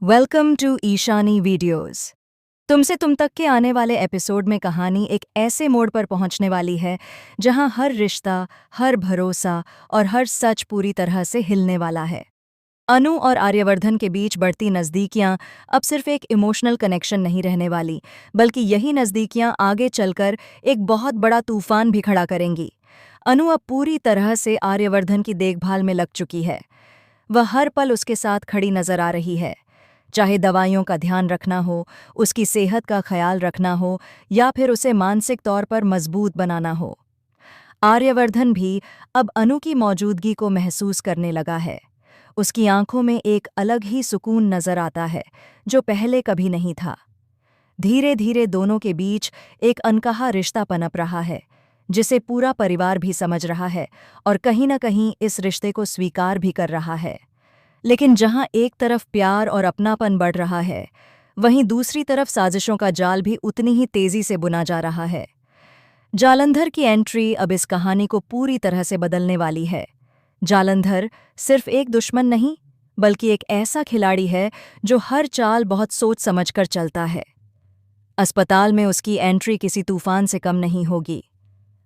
Welcome to Ishani videos. तुमसे तुम तक के आने वाले एपिसोड में कहानी एक ऐसे मोड़ पर पहुंचने वाली है जहां हर रिश्ता, हर भरोसा और हर सच पूरी तरह से हिलने वाला है। अनु और आर्यवर्धन के बीच बढ़ती नज़दीकियां अब सिर्फ एक इमोशनल कनेक्शन नहीं रहने वाली, बल्कि यही नज़दीकियां आगे चलकर एक बहुत बड़ा तूफान भी खड़ा करेंगी। अनु अब पूरी तरह से आर्यवर्धन की देखभाल में लग चुकी है। वह हर पल उसके साथ खड़ी नजर आ रही है, चाहे दवाइयों का ध्यान रखना हो, उसकी सेहत का ख्याल रखना हो या फिर उसे मानसिक तौर पर मजबूत बनाना हो। आर्यवर्धन भी अब अनु की मौजूदगी को महसूस करने लगा है। उसकी आंखों में एक अलग ही सुकून नजर आता है, जो पहले कभी नहीं था। धीरे धीरे दोनों के बीच एक अनकहा रिश्ता पनप रहा है, जिसे पूरा परिवार भी समझ रहा है और कहीं न कहीं इस रिश्ते को स्वीकार भी कर रहा है। लेकिन जहां एक तरफ प्यार और अपनापन बढ़ रहा है, वहीं दूसरी तरफ साजिशों का जाल भी उतनी ही तेजी से बुना जा रहा है। जालंधर की एंट्री अब इस कहानी को पूरी तरह से बदलने वाली है। जालंधर सिर्फ एक दुश्मन नहीं, बल्कि एक ऐसा खिलाड़ी है जो हर चाल बहुत सोच समझकर चलता है। अस्पताल में उसकी एंट्री किसी तूफान से कम नहीं होगी।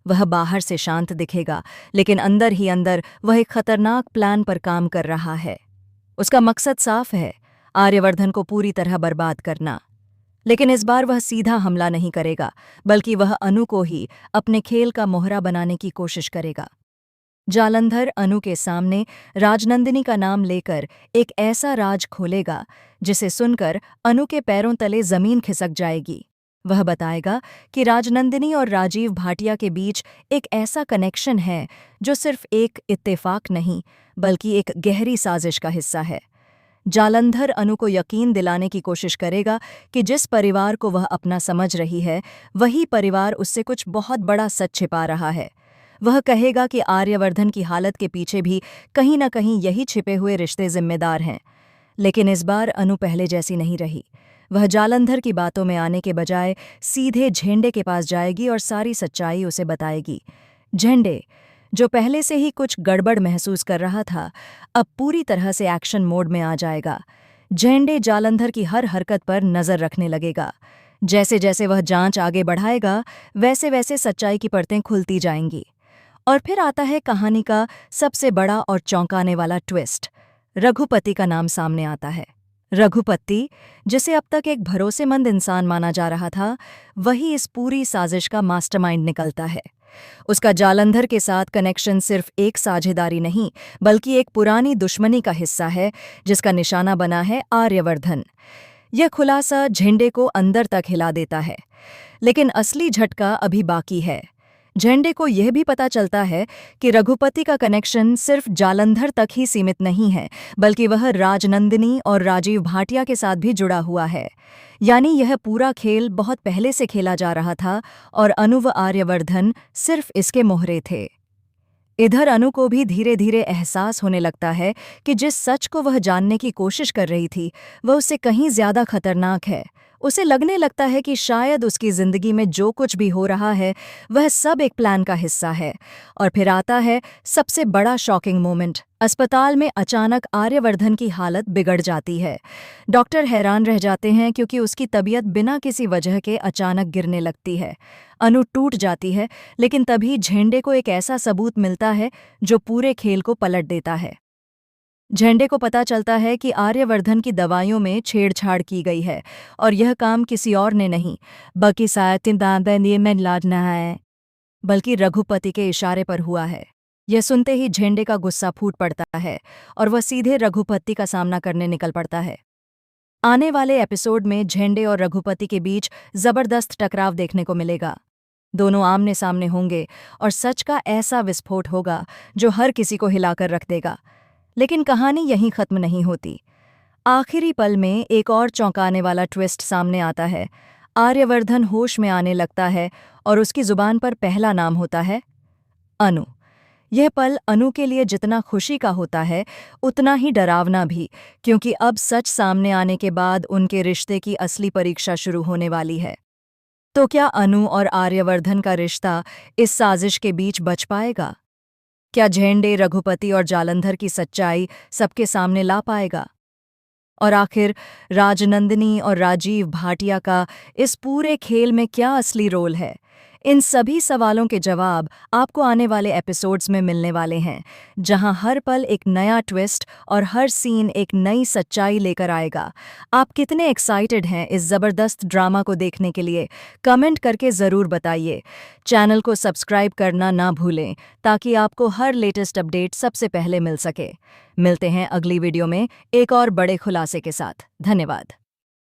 वह बाहर से शांत दिखेगा, लेकिन अंदर ही अंदर वह एक खतरनाक प्लान पर काम कर रहा है। उसका मकसद साफ है, आर्यवर्धन को पूरी तरह बर्बाद करना। लेकिन इस बार वह सीधा हमला नहीं करेगा, बल्कि वह अनु को ही अपने खेल का मोहरा बनाने की कोशिश करेगा। जालंधर अनु के सामने राजनंदिनी का नाम लेकर एक ऐसा राज खोलेगा जिसे सुनकर अनु के पैरों तले जमीन खिसक जाएगी। वह बताएगा कि राजनंदिनी और राजीव भाटिया के बीच एक ऐसा कनेक्शन है जो सिर्फ एक इत्तेफाक नहीं, बल्कि एक गहरी साजिश का हिस्सा है। जालंधर अनु को यकीन दिलाने की कोशिश करेगा कि जिस परिवार को वह अपना समझ रही है, वही परिवार उससे कुछ बहुत बड़ा सच छिपा रहा है। वह कहेगा कि आर्यवर्धन की हालत के पीछे भी कहीं न कहीं यही छिपे हुए रिश्ते जिम्मेदार हैं। लेकिन इस बार अनु पहले जैसी नहीं रही। वह जालंधर की बातों में आने के बजाय सीधे झेंडे के पास जाएगी और सारी सच्चाई उसे बताएगी। झेंडे, जो पहले से ही कुछ गड़बड़ महसूस कर रहा था, अब पूरी तरह से एक्शन मोड में आ जाएगा। झेंडे जालंधर की हर हरकत पर नजर रखने लगेगा। जैसे जैसे वह जांच आगे बढ़ाएगा, वैसे वैसे सच्चाई की परतें खुलती जाएंगी। और फिर आता है कहानी का सबसे बड़ा और चौंकाने वाला ट्विस्ट। रघुपति का नाम सामने आता है। रघुपति, जिसे अब तक एक भरोसेमंद इंसान माना जा रहा था, वही इस पूरी साजिश का मास्टरमाइंड निकलता है। उसका जालंधर के साथ कनेक्शन सिर्फ एक साझेदारी नहीं, बल्कि एक पुरानी दुश्मनी का हिस्सा है, जिसका निशाना बना है आर्यवर्धन। यह खुलासा झेंडे को अंदर तक हिला देता है। लेकिन असली झटका अभी बाकी है। झेंडे को यह भी पता चलता है कि रघुपति का कनेक्शन सिर्फ जालंधर तक ही सीमित नहीं है, बल्कि वह राजनंदिनी और राजीव भाटिया के साथ भी जुड़ा हुआ है। यानी यह पूरा खेल बहुत पहले से खेला जा रहा था और अनु व आर्यवर्धन सिर्फ इसके मोहरे थे। इधर अनु को भी धीरे धीरे एहसास होने लगता है कि जिस सच को वह जानने की कोशिश कर रही थी, वह उससे कहीं ज्यादा खतरनाक है। उसे लगने लगता है कि शायद उसकी जिंदगी में जो कुछ भी हो रहा है, वह सब एक प्लान का हिस्सा है। और फिर आता है सबसे बड़ा शॉकिंग मोमेंट। अस्पताल में अचानक आर्यवर्धन की हालत बिगड़ जाती है। डॉक्टर हैरान रह जाते हैं क्योंकि उसकी तबीयत बिना किसी वजह के अचानक गिरने लगती है। अनु टूट जाती है, लेकिन तभी झेंडे को एक ऐसा सबूत मिलता है जो पूरे खेल को पलट देता है। झेंडे को पता चलता है कि आर्यवर्धन की दवाइयों में छेड़छाड़ की गई है और यह काम किसी और ने नहीं, बल्कि बल्कि रघुपति के इशारे पर हुआ है। यह सुनते ही झेंडे का गुस्सा फूट पड़ता है और वह सीधे रघुपति का सामना करने निकल पड़ता है। आने वाले एपिसोड में झेंडे और रघुपति के बीच जबरदस्त टकराव देखने को मिलेगा। दोनों आमने सामने होंगे और सच का ऐसा विस्फोट होगा जो हर किसी को हिलाकर रख देगा। लेकिन कहानी यहीं खत्म नहीं होती। आखिरी पल में एक और चौंकाने वाला ट्विस्ट सामने आता है। आर्यवर्धन होश में आने लगता है और उसकी जुबान पर पहला नाम होता है अनु। यह पल अनु के लिए जितना खुशी का होता है, उतना ही डरावना भी, क्योंकि अब सच सामने आने के बाद उनके रिश्ते की असली परीक्षा शुरू होने वाली है। तो क्या अनु और आर्यवर्धन का रिश्ता इस साजिश के बीच बच पाएगा? क्या झेंडे, रघुपति और जालंधर की सच्चाई सबके सामने ला पाएगा? और आखिर राजनंदिनी और राजीव भाटिया का इस पूरे खेल में क्या असली रोल है? इन सभी सवालों के जवाब आपको आने वाले एपिसोड्स में मिलने वाले हैं, जहां हर पल एक नया ट्विस्ट और हर सीन एक नई सच्चाई लेकर आएगा। आप कितने एक्साइटेड हैं इस ज़बरदस्त ड्रामा को देखने के लिए? कमेंट करके ज़रूर बताइए। चैनल को सब्सक्राइब करना ना भूलें ताकि आपको हर लेटेस्ट अपडेट सबसे पहले मिल सके। मिलते हैं अगली वीडियो में एक और बड़े खुलासे के साथ। धन्यवाद।